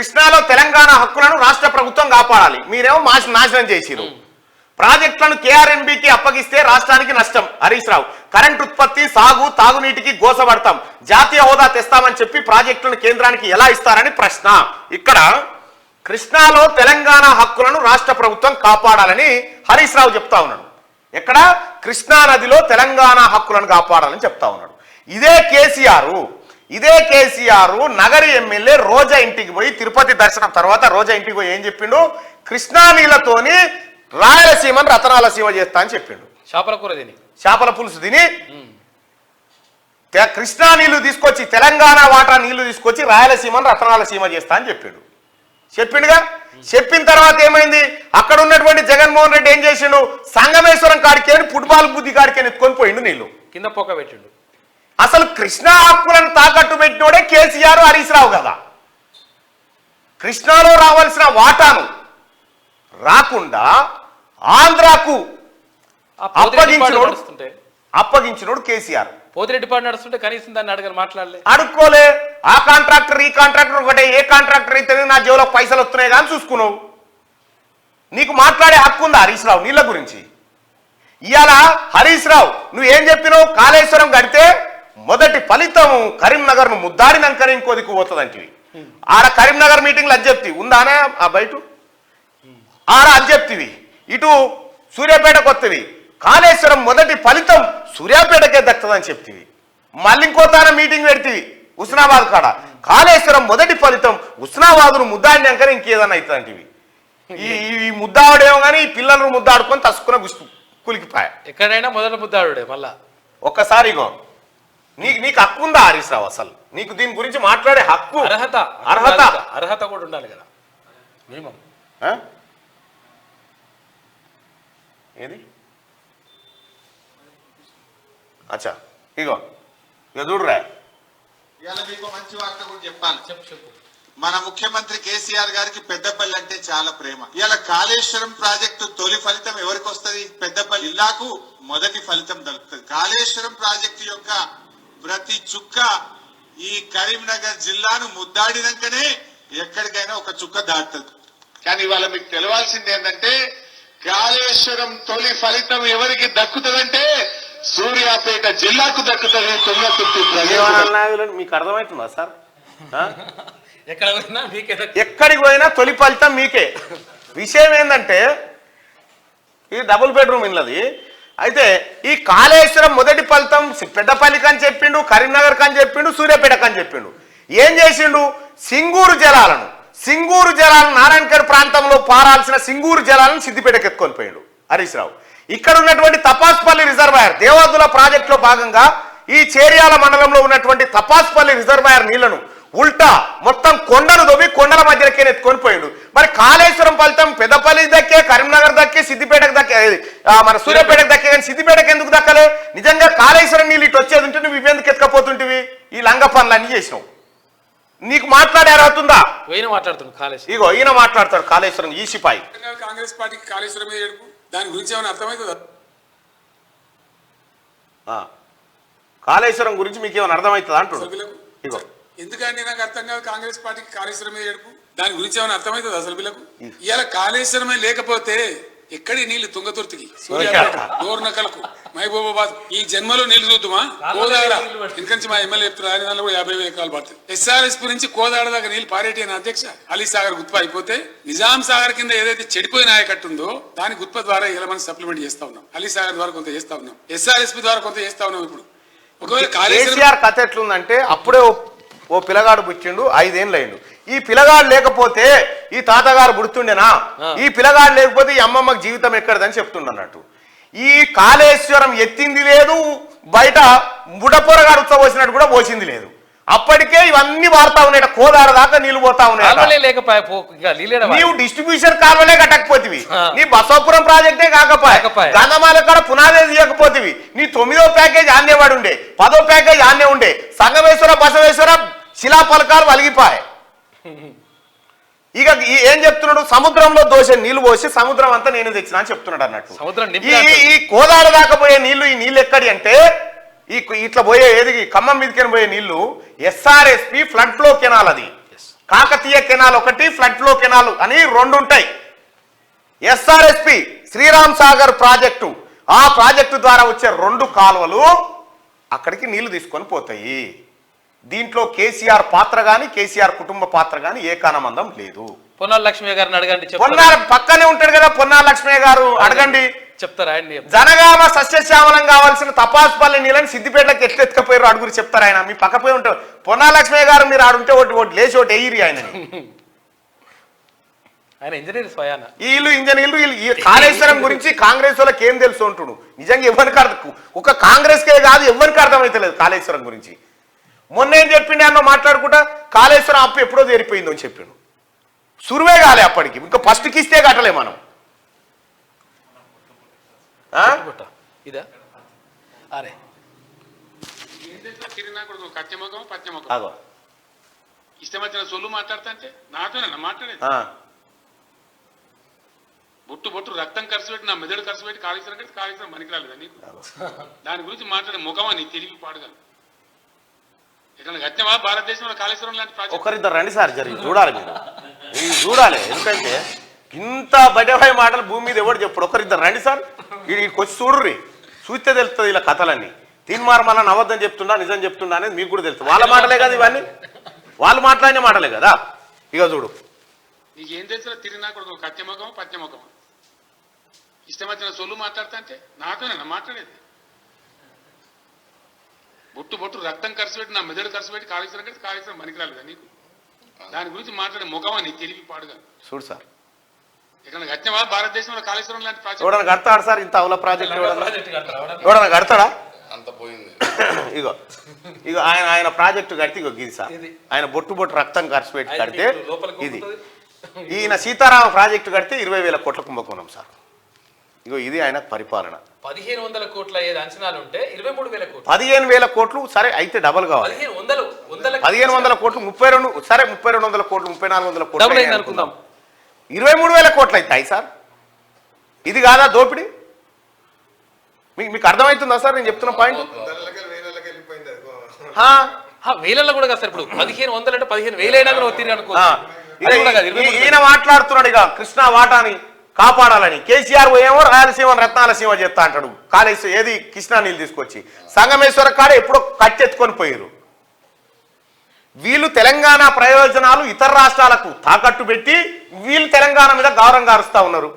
కృష్ణాలో తెలంగాణ హక్కులను రాష్ట్ర ప్రభుత్వం కాపాడాలి, మీరేమో నాశనం చేసిరు. ప్రాజెక్టులను కేఆర్ఎంబీకి అప్పగిస్తే రాష్ట్రానికి నష్టం హరీష్ రావు. కరెంట్ ఉత్పత్తి, సాగు, తాగునీటికి గోసపడతాం, జాతీయ హోదా తెస్తామని చెప్పి ప్రాజెక్టులను కేంద్రానికి ఎలా ఇస్తారని ప్రశ్న. ఇక్కడ కృష్ణాలో తెలంగాణ హక్కులను రాష్ట్ర ప్రభుత్వం కాపాడాలని హరీష్ రావు చెప్తా ఉన్నాడు. ఎక్కడ? కృష్ణా నదిలో తెలంగాణ హక్కులను కాపాడాలని చెప్తా ఉన్నాడు. ఇదే కేసీఆర్ నగరి ఎమ్మెల్యే రోజా ఇంటికి పోయి తిరుపతి దర్శనం తర్వాత రోజా ఇంటికి పోయి ఏం చెప్పిండు? కృష్ణా నీళ్లతోని రాయలసీమను రతనాలసీమ చేస్తా అని చెప్పిండు. చేపల పులుసు తిని కృష్ణా నీళ్లు తీసుకొచ్చి తెలంగాణ వాటా నీళ్లు తీసుకొచ్చి రాయలసీమను రతనాలసీమ చేస్తా అని చెప్పిండుగా. చెప్పిన తర్వాత ఏమైంది? అక్కడ ఉన్నటువంటి జగన్మోహన్ రెడ్డి ఏం చేసిండు? సంగమేశ్వరం కాడికేని ఫుట్బాల్ బుద్ధి కాడికేని ఎత్తుకొని పోయిండు, నీళ్లు కింద పొక్క పెట్టిండు. అసలు కృష్ణా హక్కులను తాకట్టు పెట్టినోడే కేసీఆర్, హరీష్ రావు కదా. కృష్ణాలో రావాల్సిన వాటాను రాకుండా ఆంధ్రాకు అప్పగించినోడు కేసీఆర్. పోతిరెడ్డి పాడు నడుస్తుంటే కనీసం దాన్ని అడుక్కోలే. ఆ కాంట్రాక్టర్ ఈ కాంట్రాక్టర్ ఒకటే. ఏ కాంట్రాక్టర్ అయితే నా జేబులో పైసలు వస్తున్నాయి కానీ చూసుకున్నావు. నీకు మాట్లాడే హక్కు ఉందా హరీష్ రావు నీళ్ళ గురించి? ఇవాళ హరీష్ రావు నువ్వేం చెప్పినావు? కాళేశ్వరం కడితే మొదటి ఫలితం కరీంనగర్ను ముద్దాడినాకనే ఇంకో దిక్కు పోతుందంటివి. ఆడ కరీంనగర్ మీటింగ్లు అది చెప్తివి, ఉందానే ఆ బయట ఆడ అది చెప్తివి. ఇటు సూర్యాపేటకు వస్తుంది, కాళేశ్వరం మొదటి ఫలితం సూర్యాపేటకే దక్కుతుందని చెప్తివి. మళ్ళీ ఇంకోతాన మీటింగ్ పెడితివి హుస్నాబాద్ కాడ, కాళేశ్వరం మొదటి ఫలితం హుస్నాబాదును ముద్దాడినాకనే ఇంకేదన్నా అవుతుందంటివి. ఈ ముద్దాడేమో కానీ ఈ పిల్లలు ముద్దాడుకొని తసుకున్న కులికిపాయ. ఎక్కడైనా మొదటి ముద్దాడుడే. మళ్ళా ఒక్కసారి ఇగో నీకు హక్కు ఉందా హరీష్ రావు? అసలు నీకు దీని గురించి మాట్లాడే హక్కు, అర్హత కూడా ఉండాలి కదా మినిమం. ఏది అచ్చా ఇగో చూడరా, ఇవాళ మీకు మంచి వార్త కూడా చెప్పాలి. చెప్పు. మన ముఖ్యమంత్రి కేసీఆర్ గారికి పెద్దపల్లి అంటే చాలా ప్రేమ. ఇవాళ కాళేశ్వరం ప్రాజెక్టు తొలి ఫలితం ఎవరికి వస్తుంది? పెద్దపల్లి జిల్లాకు మొదటి ఫలితం దొరుకుతుంది. కాళేశ్వరం ప్రాజెక్టు యొక్క ప్రతి చుక్క ఈ కరీంనగర్ జిల్లాను ముద్దాడినాకనే ఎక్కడికైనా ఒక చుక్క దాటుతుంది. కానీ ఇవాళ మీకు తెలవాల్సింది ఏంటంటే కాళేశ్వరం తొలి ఫలితం ఎవరికి దక్కుతుందంటే సూర్యాపేట జిల్లాకు దక్కుతుంది. తుంగతుర్తి మీకు అర్థమవుతుందా సార్? ఎక్కడికి పోయినా తొలి ఫలితం మీకే. విషయం ఏంటంటే ఇది డబుల్ బెడ్రూమ్ ఇల్లది. అయితే ఈ కాళేశ్వరం మొదటి ఫలితం పెద్దపల్లికి అని చెప్పిండు, కరీంనగర్ కని చెప్పిండు, సూర్యాపేటకు అని చెప్పిండు. ఏం చేసిండు? సింగూరు జలాలను నారాయణఖేడ్ ప్రాంతంలో పారాల్సిన సింగూరు జలాలను సిద్దిపేటకు ఎత్తుకొని పోయిండు హరీష్ రావు. ఇక్కడ ఉన్నటువంటి తపాస్పల్లి రిజర్వాయర్ దేవాదుల ప్రాజెక్టులో భాగంగా ఈ చేర్యాల మండలంలో ఉన్నటువంటి తపాస్పల్లి రిజర్వాయర్ నీళ్లను ఉల్టా మొత్తం కొండను దొబ్బి కొండల మధ్యలోకే ఎత్తుకొని పోయిండు. మరి కాళేశ్వరం ఫలితం పెద్దపల్లి దక్కే, కరీంనగర్ దక్కే, సిద్దిపేటకు దక్కే, మన సూర్యాపేటకు దక్కే, కానీ సిద్దిపేటకు ఎందుకు దక్కలే? నిజంగా కాళేశ్వరం నీళ్ళు ఇటు వచ్చేది ఉంటే నువ్వు ఇవెందుకు ఎత్తుకపోతుంటివి? ఈ లంగ పనులన్నీ చేసినావు. నీకు మాట్లాడే అర్హత ఉందా? ఇగో ఈయన మాట్లాడతాడు కాళేశ్వరం ఈ సిపాయి. కాంగ్రెస్ పార్టీకి కాళేశ్వరం దాని గురించి ఏమైనా అర్థమవుతుందా? కాళేశ్వరం గురించి మీకు ఏమైనా అర్థమవుతుందా అంటున్నాడు. ఇగో ఎందుకంటే నాకు అర్థం కాదు కాంగ్రెస్ పార్టీకి కాళేశ్వరమే ఏడుపు. దాని గురించి ఏమైనా అర్థమవుతుంది అసలు వీళ్ళకు? ఇవాళ కాళేశ్వరమే లేకపోతే ఎక్కడి నీళ్లు తుంగతుర్తికి, సూర్యాపేట, డోర్నకలకు, మహబూబాబాద్ ఈ జన్మలో నీళ్లు చూద్దామా? కోదాడ ఇంకొంచెం మా ఎమ్మెల్యే చెప్తున్నారు ఆయన దానిలో కూడా 50,000 ఎకరాలు పడుతుంది. ఎస్ఆర్ఎస్పీ నుంచి కోదాడ దాకా నీళ్లు పారేటి అని అధ్యక్ష అలీసాగర్ గుత్ప అయిపోతే నిజాం సాగర్ కింద ఏదైతే చెడిపోయిన ఆయకట్టు ఉందో దాని గుత్ప ద్వారా ఇలా మనం సప్లిమెంట్ చేస్తా ఉన్నాం. అలీసాగర్ ద్వారా కొంత చేస్తా ఉన్నాం, ఎస్ఆర్ఎస్పీ ద్వారా కొంత చేస్తా ఉన్నాం. ఇప్పుడు ఒకవేళ కేసీఆర్ కథ ఎట్లుందంటే అప్పుడే ఓ పిల్లగాడు పుట్టిండు, 5 ఏళ్ళు అయిండు. ఈ పిల్లగాడు లేకపోతే ఈ తాతగారు పుడుతుండేనా? ఈ పిల్లగాడు లేకపోతే ఈ అమ్మమ్మకి జీవితం ఎక్కడదని చెప్తుండన్నట్టు. ఈ కాళేశ్వరం ఎత్తింది లేదు, బయట బుడపొరగాడు ఉచ్చబోసినట్టు కూడా పోసింది లేదు. అప్పటికే ఇవన్నీ వాడుతా ఉన్నాయి, కోదాడ దాకా నీళ్లు పోతా ఉన్నాయి. నీవు డిస్ట్రిబ్యూషన్ కాలువలే కట్టకపోతివి, నీ బసవపురం ప్రాజెక్టే కాకపోయా, గంధమాల కాడ పునాదే తీయకపోతివి, నీ 9వ ప్యాకేజ్ ఆన్నే వాడు ఉండే, 10వ ప్యాకేజ్ ఆన్నే ఉండే, సంగమేశ్వర బసవేశ్వర శిలా పలకాలు వలిగిపోయాయి. ఇక ఏం చెప్తున్నాడు? సముద్రంలో దోష నీళ్లు పోసి సముద్రం అంతా నేను తెచ్చినా అని చెప్తున్నాడు అన్నట్టు. ఈ కోదాడ దాకా పోయే నీళ్లు, ఈ నీళ్ళు ఎక్కడి అంటే ఇట్లా పోయే ఏది ఖమ్మం మీదకి పోయే నీళ్లు ఎస్ఆర్ఎస్పి ఫ్లడ్ ఫ్లో కెనాల్ అది కాకతీయ కెనాల్ ఒకటి, ఫ్లడ్ ఫ్లో కెనాల్ అని రెండు ఉంటాయి. ఎస్ఆర్ఎస్పి శ్రీరామ్ సాగర్ ప్రాజెక్టు, ఆ ప్రాజెక్టు ద్వారా వచ్చే రెండు కాలువలు అక్కడికి నీళ్లు తీసుకొని పోతాయి. దీంట్లో కేసీఆర్ పాత్ర గాని కేసీఆర్ కుటుంబ పాత్ర గాని ఏకానమందం లేదు. పొన్నాల లక్ష్మయ్య గారిని అడగండి, పొన్నాల పక్కనే ఉంటాడు కదా పొన్నాల లక్ష్మయ్య గారు, అడగండి. చెప్తారా ఆయన? జనగామ సస్యశ్యామలం కావాల్సిన తపాసుపల్లి నీళ్ళని సిద్దిపేటకి ఎట్లెత్తుకపోయారు అడుగురు చెప్తారు. ఆయన మీ పక్కపోయి ఉంటారు పొన్నాల లక్ష్మయ్య గారు, మీరు ఆడుంటే ఒకటి లేచి ఒకటి ఎయ్యిరి ఆయనని. ఆయన ఇంజనీర్ స్వయాన. వీళ్ళు ఇంజనీర్లు వీళ్ళు కాళేశ్వరం గురించి కాంగ్రెస్ వాళ్ళకి ఏం తెలుసు అంటుడు. నిజంగా ఎవరికి అర్థం, ఒక కాంగ్రెస్కే కాదు ఎవరికి అర్థమైతలేదు కాళేశ్వరం గురించి. మొన్న ఏం చెప్పిండి అన్న మాట్లాడుకుంటా కాళేశ్వరం అప్పు ఎప్పుడో తీరిపోయిందో అని చెప్పిండు. సురువే కాలే అప్పటికి, ఇంకా ఫస్ట్ కిస్తే కట్టలే మనం. ఇదా అరే అగో ఇష్టం వచ్చిన సొల్లు మాట్లాడతా అంటే నాతోనే మాట్లాడేది. బొట్టు బొట్టు రక్తం ఖర్చు పెట్టి నా మెదడు ఖర్చు పెట్టి కాళేశ్వరం కట్టి కాళేశ్వరం పనికి రాలేదా నీకు? దాని గురించి మాట్లాడే ముఖమా నీ తెలివి పాడగలను. ఇక్కడ గత్యమా భారతదేశంలో కాళేశ్వరం లాంటి ప్రాజెక్ట్ ఒకరిద్దరు రండి సార్, జరిగి చూడాలి మీరు, మీరు చూడాలి. ఎందుకంటే ఇంత బయటపై మాటలు భూమి మీద ఎవరు చెప్పడు. ఒకరిద్దరు రండి సార్, వీడికి వచ్చి చూడుర్రి, చూస్తే తెలుస్తుంది ఇలా కథలన్నీ. తీన్మార్ మన నవద్దం చెప్తుండా నిజం చెప్తుండా అనేది మీకు కూడా తెలుస్తుంది. వాళ్ళ మాటలే కదా ఇవన్నీ, వాళ్ళు మాట్లాడిన మాటలే కదా. ఇక చూడు, నీకేం తెలుసు తిరిగినా కొడుకు కత్యముఖమా పత్యముఖమా? ఇష్టం వచ్చిన సొల్లు మాట్లాడతా అంటే నాతోనే మాట్లాడేది. బొట్టు బొట్టు రక్తం ఖర్చు పెట్టి నా మెదడు ఖర్చు పెట్టి కాళేశ్వరం కట్టి కాళేశ్వరం పనికి రాలేదా నీకు? దాని గురించి మాట్లాడే ముఖమా నీ తెలివి పాడగలను. చూడు సార్, ఇక్కడ గత్యమా భారతదేశంలో కాళేశ్వరం లాంటి ప్రాజెక్ట్ ఎవడన్నా కడతాడు సార్? ఇంత అవల ప్రాజెక్ట్ ఎవడన్నా కడతాడా? అంత పోయింది. ఇగో ఇగో ఆయన ప్రాజెక్టు కడితే ఇగో గిది సార్, ఆయన బొట్టు బొట్టు రక్తం ఖర్చు పెట్టి కడితే ఇది. ఈయన సీతారామ ప్రాజెక్టు కడితే 20,000 కోట్ల కుంభకోణం సార్. ఇగో ఇది ఆయన పరిపాలన. 1,500 కోట్ల ఏది అంచనాలు ఉంటే 23,000 కోట్లు. 15,000 కోట్లు సరే అయితే డబల్ కావాలి. 1,500 కోట్లు 32 సరే 3,200 కోట్లు 3,400 కోట్లు అనుకుందాం. 23,000 కోట్లు అవుతాయి సార్. ఇది కాదా దోపిడి? మీకు అర్థమవుతుందా సార్ నేను చెప్తున్న పాయింట్? వేలల్లో కూడా కదా సార్. ఇప్పుడు 1,500 అంటే 15,000 అయినా తిరిగి అనుకో. ఈయన మాట్లాడుతున్నాడు ఇక కృష్ణా వాటాని కాపాడాలని. కేసీఆర్ ఏమో రాయలసీమ రత్నాలసీమ చెప్తా అంటాడు. కాళేశ్వరం ఏది కృష్ణా నీళ్ళు తీసుకొచ్చి సంగమేశ్వర కాడ ఎప్పుడో కట్టెత్తుకొని పోయారు. వీళ్ళు తెలంగాణ ప్రయోజనాలు ఇతర రాష్ట్రాలకు తాకట్టు పెట్టి వీళ్ళు తెలంగాణ మీద గౌరవం గారుస్తా ఉన్నారు.